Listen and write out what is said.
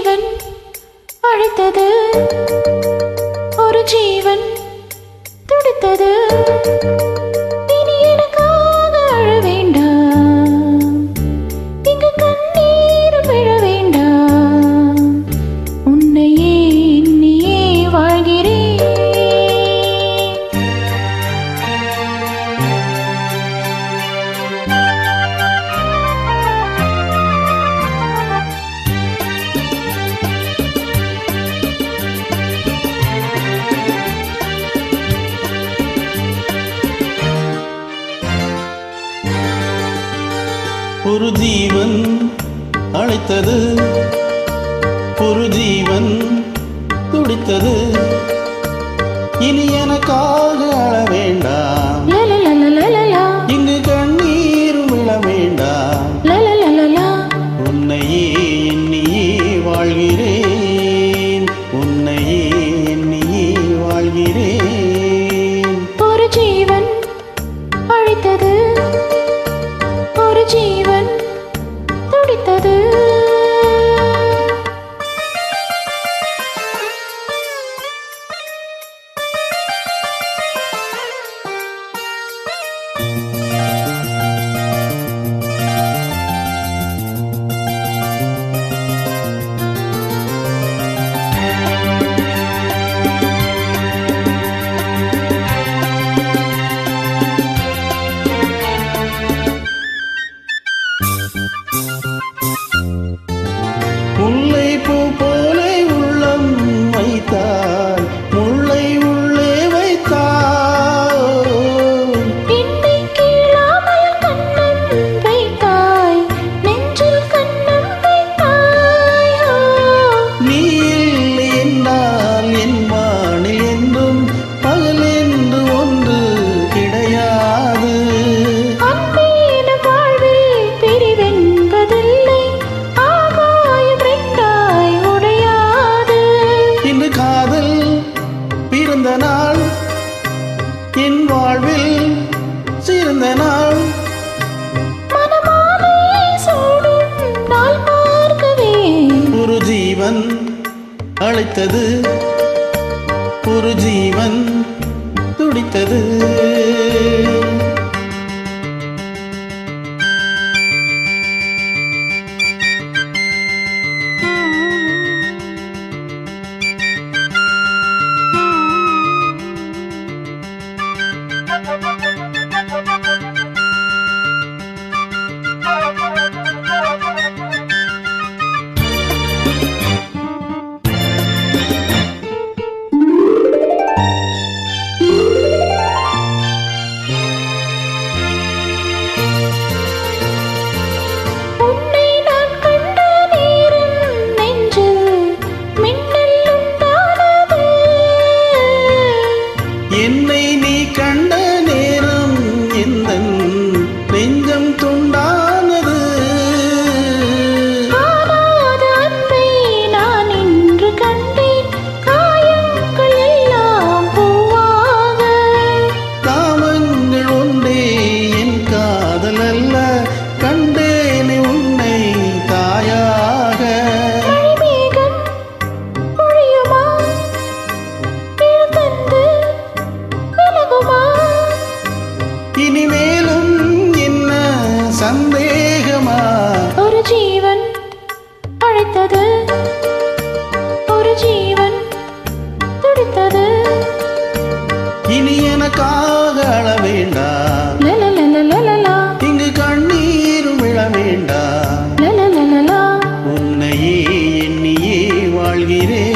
ஜீவன் அழைத்தது, ஒரு ஜீவன் துடித்தது. இனி எனக்காக அழ வேண்டாம், இங்கு கண்ணீர் விழ வேண்டாம். உன்னையே எண்ணியே வாழ்கிறேன். ஒரு ஜீவன் அழைத்தது, ஒரு ஜீவன் துடித்தது. இனி எனக்காக அழ வேண்டாம், இங்கு கண்ணீர் விழ வேண்டாம். உன்னையே எண்ணியே வாழ்கிறேன், உன்னையே எண்ணியே வாழ்கிறேன். ஒரு ஜீவன் அழைத்தது, ஒரு ஜீவன் துடித்தது. முல்லை பூ போலே உள்ளம் வைத்தாய், முல்லை உள்ளே வைத்தாய். என்னை கீழாமல் கண்ணம் வைத்தாய், நெஞ்சில் கண்ணம் வைத்தாய். நீ இல்லை என்றால் என் வானில் என்றும் பகல் என்று ஒன்று கிடையாது. அன்பேன வாழ்வில் பிரிவென்பதில்லை, ஆகாயம் ரெண்டாய் உடையாது. இன்று காதல் பிறந்த நாள், என் வாழ்வில் சிறந்த நாள். மனமாலையை சூடும் நாள் பார்க்கவே. ஒரு ஜீவன் அழைத்தது, ஒரு ஜீவன் துடித்தது. உன்னை நான் கண்ட நேரம் நெஞ்சில் மின்னல் உண்டானது. என்னை நீ கண்ட நேரம் எந்தன் நெஞ்சம் துண்டானது. காணாத அன்பை நான் இன்று கண்டேன், காயங்கள் எல்லாம் பூவாக. காமங்கள் ஒன்றே என் காதல் அல்ல, கண்டேனே உன்னை தாயாக. மழைமேகம் பொழியுமா, இழுத்தந்து விலகுமா? இனிமேலும் என்ன சந்தேகமா? ஒரு ஜீவன் அழைத்தது, ஒரு ஜீவன் துடித்தது. இனி எனக்காக அழ வேண்டாம், லலலலலலலா, இங்கு கண்ணீர் விழ வேண்டாம். லலலலலா. உன்னையே எண்ணியே வாழ்கிறேன்.